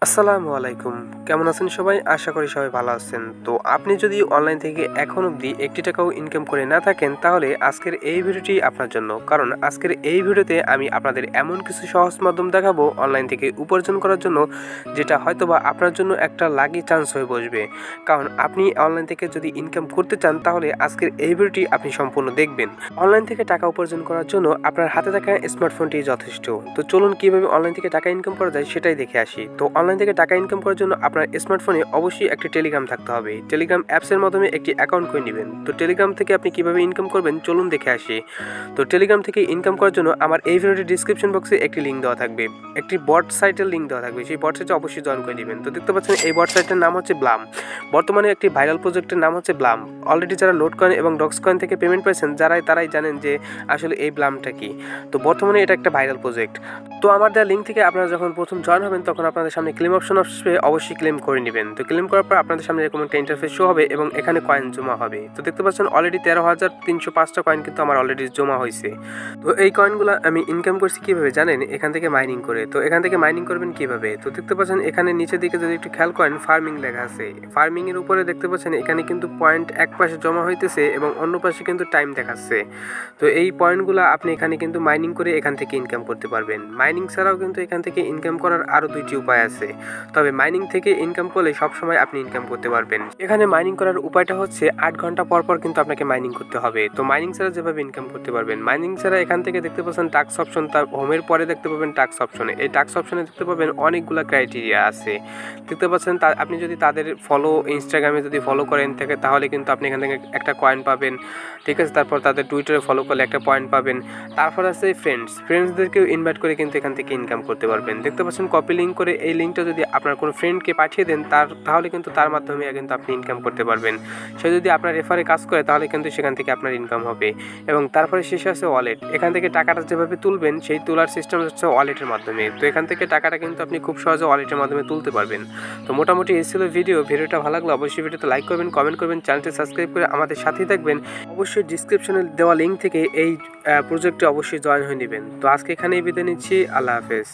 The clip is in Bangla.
আসসালামু আলাইকুম। কেমন আছেন সবাই? আশা করি সবাই ভালো আছেন। তো আপনি যদি অনলাইন থেকে এখন অবধি একটি টাকাও ইনকাম করে না থাকেন, তাহলে আজকের এই ভিডিওটি আপনার জন্য। কারণ আজকের এই ভিডিওতে আমি আপনাদের এমন কিছু সহজ মাধ্যম দেখাবো অনলাইন থেকে উপার্জন করার জন্য, যেটা হয়তোবা আপনার জন্য একটা লাকি চান্স হয়ে বসবে। কারণ আপনি অনলাইন থেকে যদি ইনকাম করতে চান, তাহলে আজকের এই ভিডিওটি আপনি সম্পূর্ণ দেখবেন। অনলাইন থেকে টাকা উপার্জন করার জন্য আপনার হাতে থাকা স্মার্টফোনটি যথেষ্ট। তো চলুন কিভাবে অনলাইন থেকে টাকা ইনকাম করা যায় সেটাই দেখে আসি। তো অনলাইন থেকে টাকা ইনকাম করার জন্য আপনার স্মার্টফোনে অবশ্যই একটি টেলিগ্রাম থাকতে হবে। টেলিগ্রাম অ্যাপসের মাধ্যমে একটি অ্যাকাউন্ট করে নেবেন। তো টেলিগ্রাম থেকে আপনি কিভাবে ইনকাম করবেন চলুন দেখে আসি। তো টেলিগ্রাম থেকে ইনকাম করার জন্য আমার এই ভিডিওটির ডিসক্রিপশন বক্সে একটি লিঙ্ক দেওয়া থাকবে, একটি বট সাইটের লিঙ্ক দেওয়া থাকবে। সেই বট সাইটে অবশ্যই জয়েন করে নেবেন। তো দেখতে পাচ্ছেন এই বট সাইটের নাম হচ্ছে ব্লাম। বর্তমানে একটি ভাইরাল প্রজেক্টের নাম হচ্ছে ব্লাম। অলরেডি যারা নোট কয়েন এবং ডক্স কয়েন থেকে পেমেন্ট পেয়েছেন, তারাই জানেন যে আসলে এই ব্লামটা কি। তো বর্তমানে এটা একটা ভাইরাল প্রজেক্ট। তো আমার দেওয়া লিঙ্ক থেকে আপনারা যখন প্রথম জয়েন হবেন, তখন আপনাদের সামনে ক্লেম অপশন আসবে, অবশ্যই ক্লেম করে নেবেন। তো ক্লেম করার পর আপনাদের সামনে এরকম একটা ইন্টারফেস শো হবে এবং এখানে কয়েন জমা হবে। তো দেখতে পাচ্ছেন অলরেডি 13,305টা কয়েন কিন্তু আমার অলরেডি জমা হয়েছে। তো এই কয়েনগুলো আমি ইনকাম করছি কীভাবে জানেন? এখান থেকে মাইনিং করে। তো এখান থেকে মাইনিং করবেন কীভাবে? তো দেখতে পাচ্ছেন এখানে নিচের দিকে যদি একটু খেয়াল করেন, ফার্মিং লেখা আছে। ফার্মিংয়ের উপরে দেখতে পাচ্ছেন এখানে কিন্তু পয়েন্ট এক পাশে জমা হইতেছে এবং অন্য পাশে কিন্তু টাইম দেখাচ্ছে। তো এই পয়েন্টগুলো আপনি এখানে কিন্তু মাইনিং করে এখান থেকে ইনকাম করতে পারবেন। মাইনিং ছাড়াও কিন্তু এখান থেকে ইনকাম করার আরও দুইটি উপায় আছে। তবে মাইনিং থেকে ইনকাম করলে সবসময় আপনি ইনকাম করতে পারবেন। এখানে মাইনিং করার উপায়টা হচ্ছে 8 ঘন্টা পর পর কিন্তু আপনাকে মাইনিং করতে হবে। তো মাইনিং ছাড়া যেভাবে ইনকাম করতে পারবেন, মাইনিং ছাড়া এখান থেকে দেখতে পাচ্ছেন টাস্ক অপশন, তার হোমের পরে দেখতে পাবেন টাস্ক অপশনে। এই টাস্ক অপশনে দেখতে পাবেন অনেকগুলো ক্রাইটেরিয়া আছে। দেখতে পাচ্ছেন আপনি যদি তাদের ইনস্টাগ্রামে যদি ফলো করেন থাকে, তাহলে কিন্তু আপনি এখান থেকে একটা কয়েন পাবেন। ঠিক আছে, তারপর তাদের টুইটারে ফলো করলে একটা পয়েন্ট পাবেন। তারপর আছে ফ্রেন্ডসদেরকেও ইনভাইট করে কিন্তু এখান থেকে ইনকাম করতে পারবেন। দেখতে পাচ্ছেন কপি লিঙ্ক করে এই লিঙ্কটা যদি আপনার কোনো ফ্রেন্ডকে পাঠিয়ে দেন, তাহলে কিন্তু তার মাধ্যমে কিন্তু আপনি ইনকাম করতে পারবেন। সে যদি আপনার রেফারে কাজ করে, তাহলে কিন্তু সেখান থেকে আপনার ইনকাম হবে। এবং তারপরে শেষে আছে ওয়ালেট। এখান থেকে টাকাটা যেভাবে তুলবেন, সেই তোলার সিস্টেম হচ্ছে ওয়ালেটের মাধ্যমে। তো এখান থেকে টাকাটা কিন্তু আপনি খুব সহজে ওয়ালেটের মাধ্যমে তুলতে পারবেন। তো মোটামুটি এই ছিল ভিডিওটা ভালো লাগলে অবশ্যই ভিডিওতে লাইক করবেন, কমেন্ট করবেন, চ্যানেলটি সাবস্ক্রাইব করে আমাদের সাথেই থাকবেন। অবশ্যই ডিসক্রিপশনে দেওয়া লিঙ্ক থেকে এই প্রজেক্টে অবশ্যই জয়েন হয়ে নেবেন। তো আজকে এখানেই বিদায় নিচ্ছি। আল্লাহ হাফেজ।